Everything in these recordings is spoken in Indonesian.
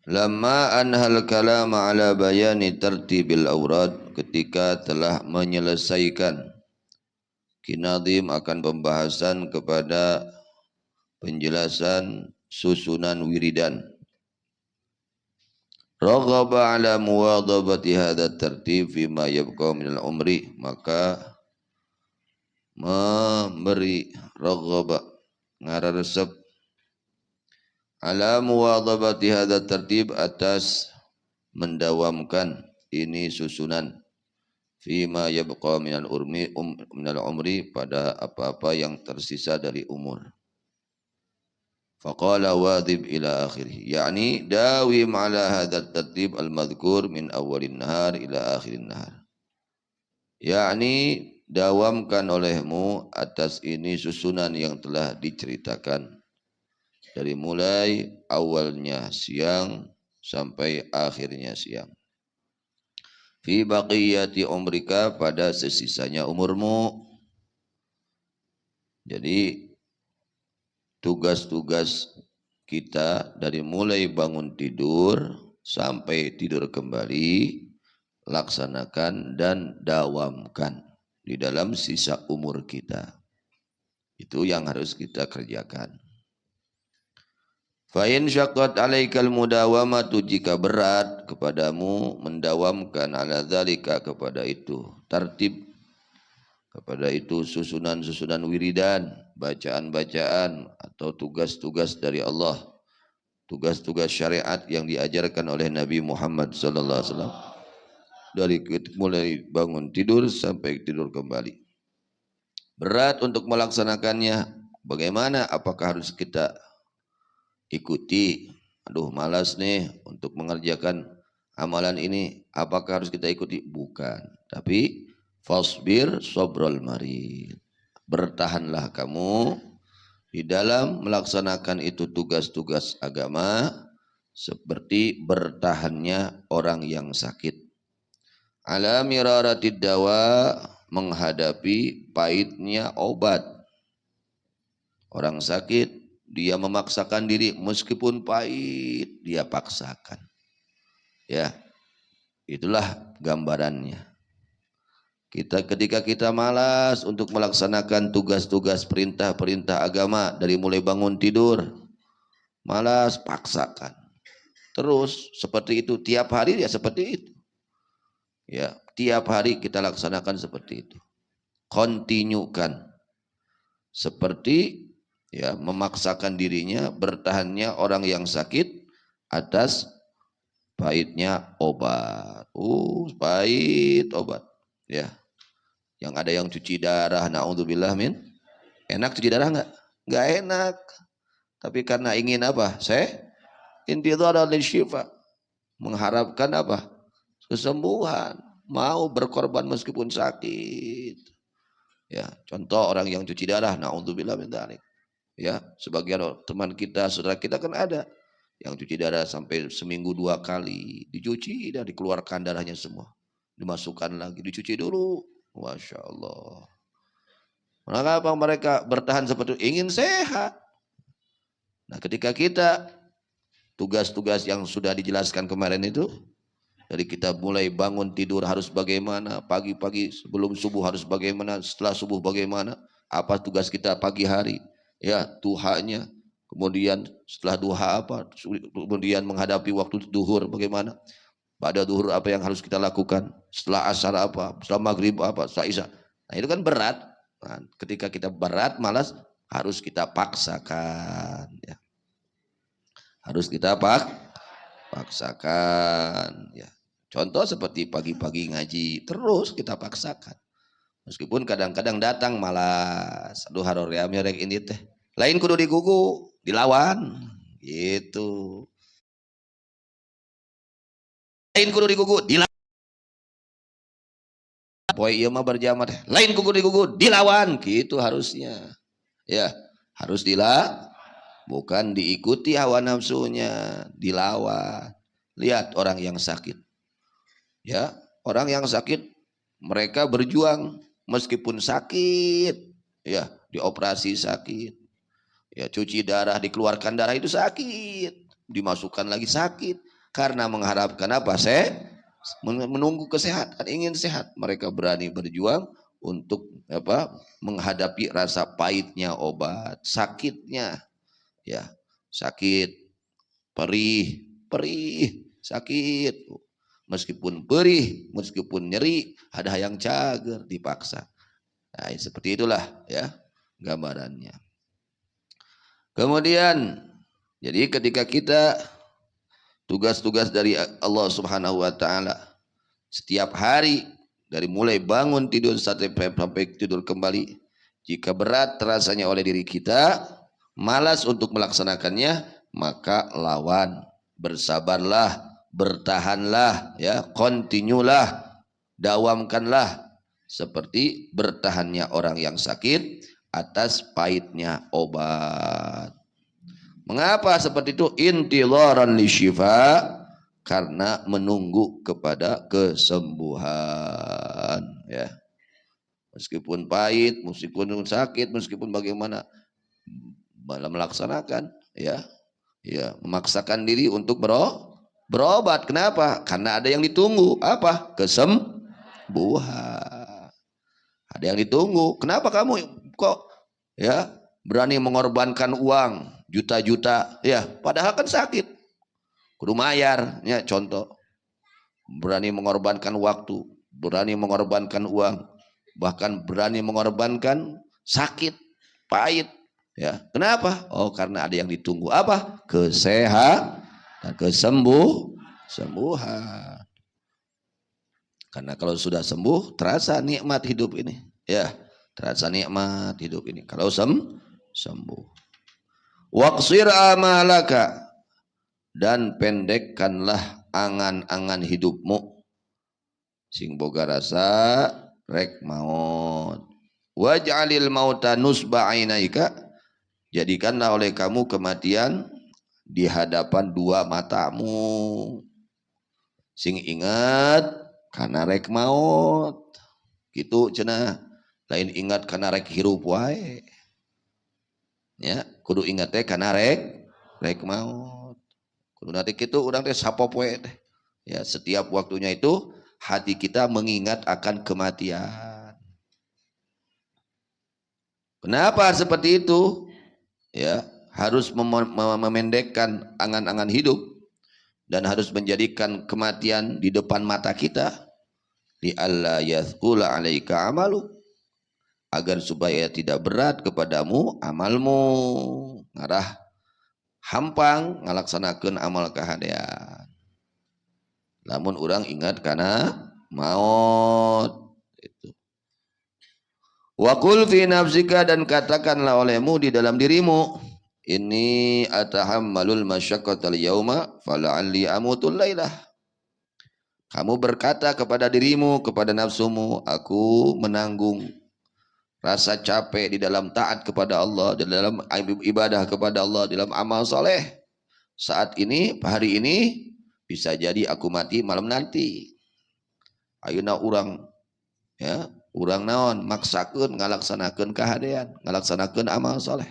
Lamma anhal kalama ala bayani tertibil awrad, ketika telah menyelesaikan Kinadim akan pembahasan kepada penjelasan susunan wiridan. Raghaba ala muwadhabati hadha tertib fima yabqa minal umri, maka memberi raghaba ngararesep ala muwadhabati hadha tertib, atas mendawamkan ini susunan fima yabqa minal umri pada apa-apa yang tersisa dari umur. Faqala wadhib ila akhirih, yakni dawim ala hadha tertib al-madhkur min awalin nahar ila akhirin nahar, yakni dawamkan olehmu atas ini susunan yang telah diceritakan dari mulai awalnya siang sampai akhirnya siang. Fi baqiyati umrika, pada sesisanya umurmu. Jadi tugas-tugas kita dari mulai bangun tidur sampai tidur kembali, laksanakan dan dawamkan di dalam sisa umur kita. Itu yang harus kita kerjakan. Fa in syaqqat 'alaikal mudawamatu, jika berat kepadamu mendawamkan, ala dzalika, kepada itu tartib, kepada itu susunan-susunan wiridan, bacaan-bacaan atau tugas-tugas dari Allah, tugas-tugas syariat yang diajarkan oleh Nabi Muhammad sallallahu alaihi wasallam dari mulai bangun tidur sampai tidur kembali. Berat untuk melaksanakannya, bagaimana? Apakah harus kita ikuti? Aduh, malas nih untuk mengerjakan amalan ini, apakah harus kita ikuti? Bukan, tapi fasbir sobrol marid, bertahanlah kamu di dalam melaksanakan itu tugas-tugas agama seperti bertahannya orang yang sakit. Ala miraratid dawa, menghadapi pahitnya obat. Orang sakit, dia memaksakan diri, meskipun pahit dia paksakan. Ya, itulah gambarannya. Ketika kita malas untuk melaksanakan tugas-tugas perintah-perintah agama dari mulai bangun tidur, malas, paksakan. Terus seperti itu tiap hari, ya seperti itu. Ya, tiap hari kita laksanakan seperti itu. Kontinukan. Seperti ya memaksakan dirinya, bertahannya orang yang sakit atas pahitnya obat. Pahit obat. Ya. Yang ada yang cuci darah, naudzubillah min. Enak cuci darah enggak? Enggak enak. Tapi karena ingin apa? Intidhara lisyifa. Mengharapkan apa? Kesembuhan. Mau berkorban meskipun sakit. Ya, contoh orang yang cuci darah, naudzubillah min dzalik. Ya, sebagian teman kita, saudara kita kan ada yang cuci darah sampai seminggu 2 kali, dicuci dan dikeluarkan darahnya semua, dimasukkan lagi, dicuci dulu. Masya Allah. Mengapa mereka bertahan seperti itu? Ingin sehat. Nah, ketika kita tugas-tugas yang sudah dijelaskan kemarin itu, dari kita mulai bangun tidur harus bagaimana, pagi-pagi sebelum subuh harus bagaimana, setelah subuh bagaimana, apa tugas kita pagi hari, ya duhanya, kemudian setelah duha apa, kemudian menghadapi waktu duhur bagaimana, pada duhur apa yang harus kita lakukan, setelah asar apa, setelah maghrib apa, setelah isya. Nah itu kan berat. Nah, ketika kita berat, malas, harus kita paksakan. Ya. Harus kita paksakan. Ya. Contoh seperti pagi-pagi ngaji, terus kita paksakan. Meskipun kadang-kadang datang malas. Aduh haroream rek ini teh. Lain kudu digugu, dilawan. Gitu. Lain kudu digugu, dilawan. Poe ieu mah berjamaah teh. Lain kudu digugu, dilawan. Gitu harusnya. Ya, harus dilawan. Bukan diikuti hawa nafsunya, dilawan. Lihat orang yang sakit. Ya, orang yang sakit, mereka berjuang meskipun sakit. Ya, dioperasi sakit. Ya, cuci darah, dikeluarkan darah itu sakit. Dimasukkan lagi sakit. Karena mengharapkan apa? Menunggu kesehatan, ingin sehat. Mereka berani berjuang untuk apa? Menghadapi rasa pahitnya obat, sakitnya, ya, sakit, perih, sakit. Meskipun perih, meskipun nyeri, ada yang cager dipaksa. Nah, seperti itulah ya gambarannya. Kemudian, jadi ketika kita tugas-tugas dari Allah Subhanahu wa taala setiap hari dari mulai bangun tidur sampai tidur kembali, jika berat terasanya oleh diri kita, malas untuk melaksanakannya, maka lawan, bersabarlah, bertahanlah, ya, kontinulah, dawamkanlah seperti bertahannya orang yang sakit atas pahitnya obat. Mengapa seperti itu? Intilaran li syifa, karena menunggu kepada kesembuhan, ya. Meskipun pahit, meskipun sakit, meskipun bagaimana, malah melaksanakan, ya, ya, memaksakan diri untuk berobat. Kenapa? Karena ada yang ditunggu, apa? Kesembuhan. Ada yang ditunggu. Kenapa kamu kok, ya, berani mengorbankan uang juta-juta, ya, padahal kan sakit, kudu mayar, ya, contoh. Berani mengorbankan waktu, berani mengorbankan uang, bahkan berani mengorbankan sakit, pahit, ya. Kenapa? Oh, karena ada yang ditunggu, apa? Kesehatan dan kesembuhan. Karena kalau sudah sembuh, terasa nikmat hidup ini, ya, terasa nikmat hidup ini kalau sembuh. Waqsir amalaka, dan pendekkanlah angan-angan hidupmu, sing boga rasa rek maut. Waj'alil mauta nusba ainaika, jadikanlah oleh kamu kematian di hadapan dua matamu, sing ingat karena rek maut gitu cenah, lain ingat karena rek hirup wae, ya, kudu ingat teh karena rek maut. Kudu nanti kitu urang teh sapopoe teh, ya, setiap waktunya itu hati kita mengingat akan kematian. Kenapa seperti itu? Ya, harus memendekkan angan-angan hidup dan harus menjadikan kematian di depan mata kita, li alla yathqula alaika amalu, agar supaya tidak berat kepadamu amalmu, ngarah hampang ngalaksanakeun amal kahadean. Lamun urang ingat karena maut itu. Wa qul fi nafsika, dan katakanlah olehmu di dalam dirimu, ini atahammalul masyaqqatal yauma fala'alli amutul lailah. Kamu berkata kepada dirimu, kepada nafsumu, aku menanggung rasa capek di dalam taat kepada Allah, di dalam ibadah kepada Allah, di dalam amal soleh. Saat ini, hari ini, bisa jadi aku mati malam nanti. Ayeuna urang, ya, urang naon maksakeun ngalaksanakeun kahadean, ngalaksanakeun amal soleh.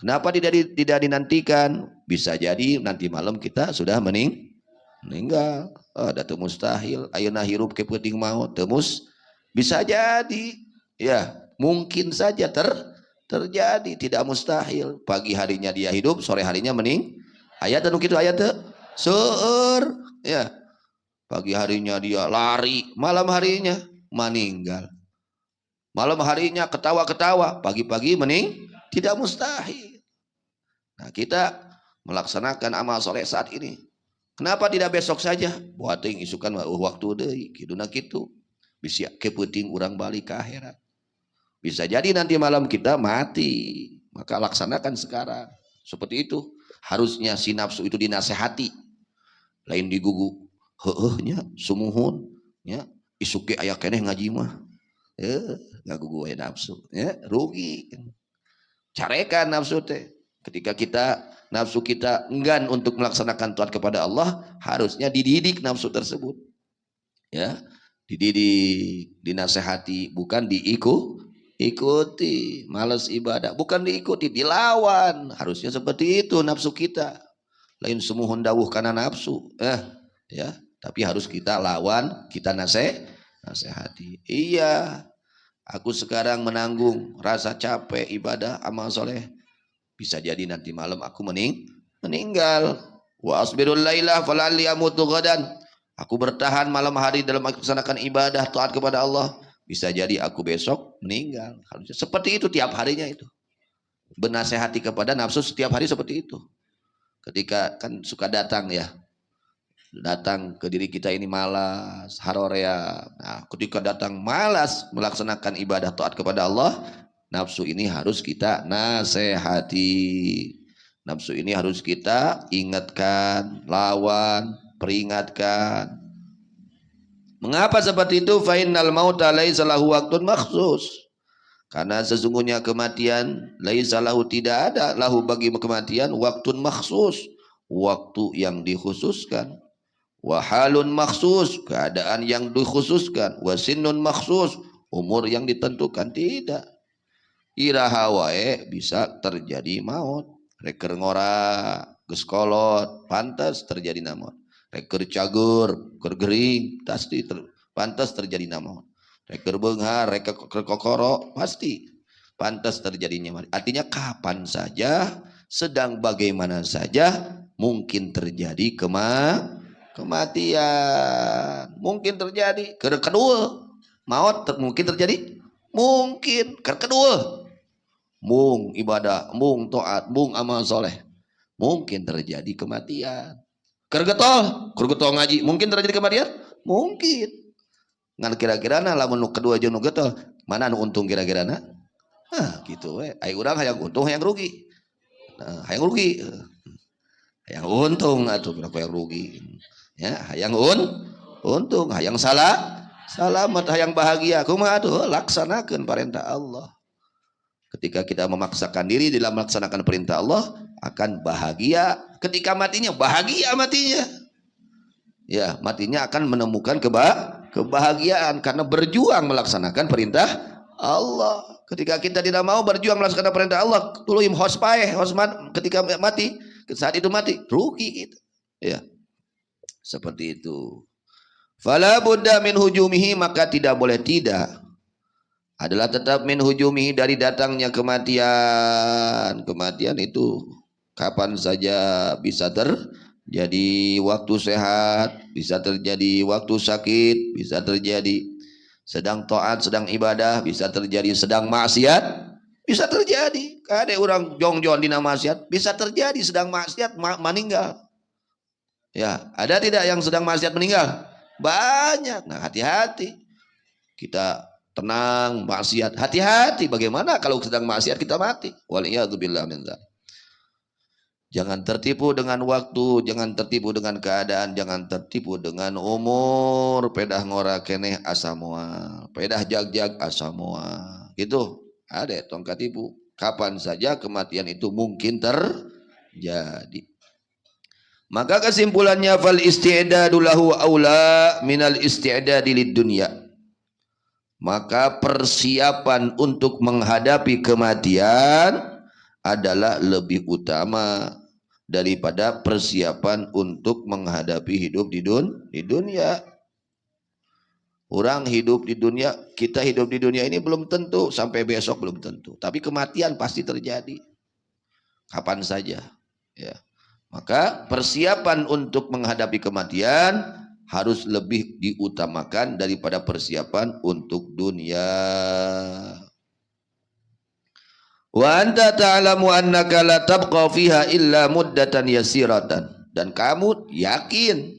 Kenapa tidak dinantikan? Bisa jadi nanti malam kita sudah meninggal. Ada teu mustahil. Ayeuna hirup ke peuting maut, temus bisa jadi, ya, mungkin saja terjadi, tidak mustahil. Pagi harinya dia hidup, sore harinya ayat anu kitu, ayat teu seueur, ya. Pagi harinya dia lari, malam harinya meninggal. Malam harinya ketawa-ketawa, pagi-pagi tidak mustahil. Nah, kita melaksanakan amal soleh saat ini. Kenapa tidak besok saja? Buating isukan waktu deui, kiduna kitu. Bisa kepeuting urang balik ke akhirat. Bisa jadi nanti malam kita mati, maka laksanakan sekarang. Seperti itu. Harusnya si nafsu itu dinasehati, lain digugu. Heuhnya sumuhun, ya, isuke aya keneh ngaji mah. Ngagugu we nafsu, ya, rugi. Carekan nafsu teh. Ketika nafsu kita enggan untuk melaksanakan taat kepada Allah, harusnya dididik nafsu tersebut, ya, dididik, dinasehati, bukan diikuti. Malas ibadah bukan diikuti, dilawan. Harusnya seperti itu nafsu kita. lain semuhun dawuh kana nafsu. Ya, tapi harus kita lawan, kita nasihati. Iya, aku sekarang menanggung rasa capek ibadah amal soleh. Bisa jadi nanti malam aku meninggal. Wa asbirul lailah falalli amutu ghadan. Aku bertahan malam hari dalam melaksanakan ibadah taat kepada Allah. Bisa jadi aku besok meninggal. Seperti itu tiap harinya itu. Bernasehati kepada nafsu setiap hari seperti itu. Ketika kan suka datang ke diri kita ini malas, harorea. Nah, ketika datang malas melaksanakan ibadah taat kepada Allah, nafsu ini harus kita nasihati. Nafsu ini harus kita ingatkan, lawan, peringatkan. Mengapa seperti itu? Fa innal mauta laisa lahu waqtun makhsus. Karena sesungguhnya kematian laisa lahu, tidak ada lahu bagi kematian waktun makhsus, waktu yang dikhususkan. Wa halun makhsus, keadaan yang dikhususkan. Wa sinnun makhsus, umur yang ditentukan. Tidak. Iraha wae bisa terjadi maut. Reker ngora, geskolot, pantas terjadi maut. Reker cagur, kergering, pasti pantas terjadi maut. Reker benghar, reker kokoro, pasti pantas terjadinya maut. Artinya kapan saja, sedang bagaimana saja, mungkin terjadi kematian. Mungkin terjadi. Kedua, maut mungkin terjadi. Mungkin. Kedua, mung ibadah, mung taat, mung amal soleh. Mungkin terjadi kematian. Kergetol ngaji, mungkin terjadi kematian? Mungkin. Ngan kira-kira lamun kedua jeung nu getol, mana nu untung kira-kira na? Gitu we. Ai urang hayang untung hayang rugi. Nah, hayang rugi. Hayang untung atuh berapa yang rugi. Ya, hayang untung, hayang selamat, hayang bahagia. Kumaha atuh? Laksanakeun perintah Allah. Ketika kita memaksakan diri dalam melaksanakan perintah Allah, akan bahagia. Ketika matinya, bahagia matinya. Ya, matinya akan menemukan kebahagiaan karena berjuang melaksanakan perintah Allah. Ketika kita tidak mau berjuang melaksanakan perintah Allah, tuluim hospae, ketika mati, saat itu mati, rugi kita. Ya. Seperti itu. Fala budda min hujumihi, maka tidak boleh tidak adalah tetap min hujumihi, dari datangnya kematian. Kematian itu kapan saja bisa terjadi, waktu sehat bisa terjadi, waktu sakit bisa terjadi, sedang taat, sedang ibadah bisa terjadi, sedang maksiat bisa terjadi. Ada orang jongjon dina maksiat bisa terjadi, sedang maksiat meninggal. Ya, ada tidak yang sedang maksiat meninggal? Banyak. Nah, hati-hati. Kita tenang maksiat, hati-hati. Bagaimana kalau sedang maksiat kita mati? Waliyadzubillah min dzalik. Jangan tertipu dengan waktu, jangan tertipu dengan keadaan, jangan tertipu dengan umur. Pedah ngora keneh asa moal, pedah jag-jag asa moal. Gitu. Ada tongkat tipu. Kapan saja kematian itu mungkin terjadi. Maka kesimpulannya fal isti'dadu lahu aula minal isti'dadi lid dunya. Maka persiapan untuk menghadapi kematian adalah lebih utama daripada persiapan untuk menghadapi hidup di dunia. Orang hidup di dunia, kita hidup di dunia ini belum tentu, sampai besok belum tentu. Tapi kematian pasti terjadi. Kapan saja. Ya. Maka persiapan untuk menghadapi kematian harus lebih diutamakan daripada persiapan untuk dunia. Wa anta ta'lamu annaka la tabqa fiha illa muddatan yasiratan. Dan kamu yakin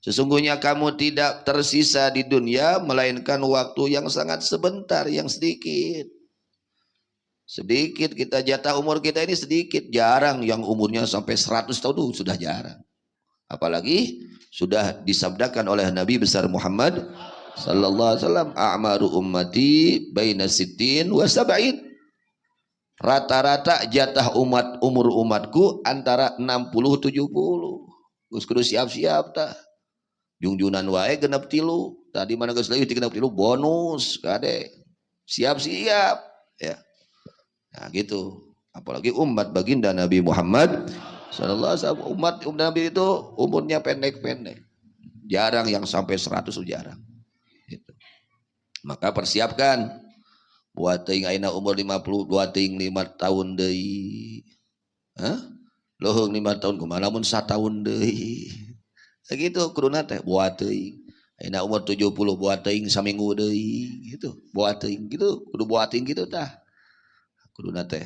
sesungguhnya kamu tidak tersisa di dunia melainkan waktu yang sangat sebentar, yang sedikit. Sedikit kita, jatah umur kita ini sedikit. Jarang yang umurnya sampai 100 tahun itu sudah jarang. Apalagi sudah disabdakan oleh Nabi besar Muhammad sallallahu alaihi wasallam, a'maru ummati baina sittin wa sab'in. Rata-rata jatah umur umatku antara 60 70. Geus kudu siap-siap tah. Jungjunan wae genep 3. Tadi mana geus leuwih genep 3 bonus kade. Siap-siap ya. Nah gitu. Apalagi umat baginda Nabi Muhammad Sallallahu alaihi wasallam, umat Nabi itu umurnya pendek-pendek. Jarang yang sampai 100, jarang. Gitu. Maka persiapkan buat teuing ayeuna umur 50, dua teuing 5 tahun deui. Hah? Lohong 5 tahun kumaha lamun 1 tahun deui. Sakitu kuduna teh buat teuing. Ayeuna umur 70 buat teuing saminggu deui gitu. Buat teuing gitu, kudu buat teuing gitu tah. Kuduna teh.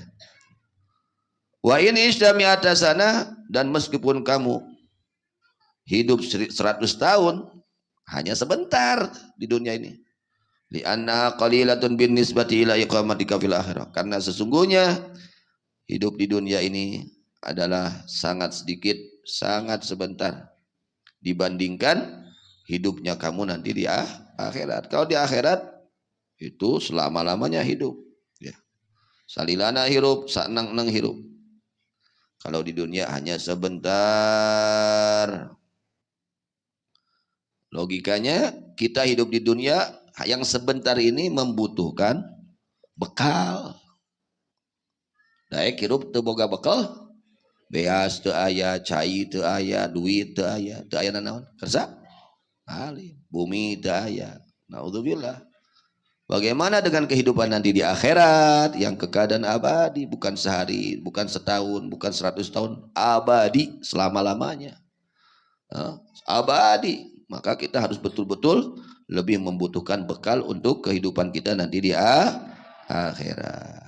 Wa in isdami atasana, dan meskipun kamu hidup 100 tahun, hanya sebentar di dunia ini. Li anna qalilatun bin nisbati ila iqamatika fil akhirah. Karena sesungguhnya hidup di dunia ini adalah sangat sedikit, sangat sebentar dibandingkan hidupnya kamu nanti di akhirat. Kalau di akhirat itu selama-lamanya hidup. Ya. Salilana hirup, sanang-nang hirup. Kalau di dunia hanya sebentar. Logikanya kita hidup di dunia yang sebentar ini membutuhkan bekal. Daek hirup teu boga bekal, beas teu aya, cai teu aya, duit teu aya nanaon? Kerja? Alim. Bumi teu aya. Naudzubillah. Bagaimana dengan kehidupan nanti di akhirat yang kekadaan abadi, bukan sehari, bukan setahun, bukan 100 tahun, abadi selama-lamanya. Abadi. Maka kita harus betul-betul lebih membutuhkan bekal untuk kehidupan kita nanti di akhirat.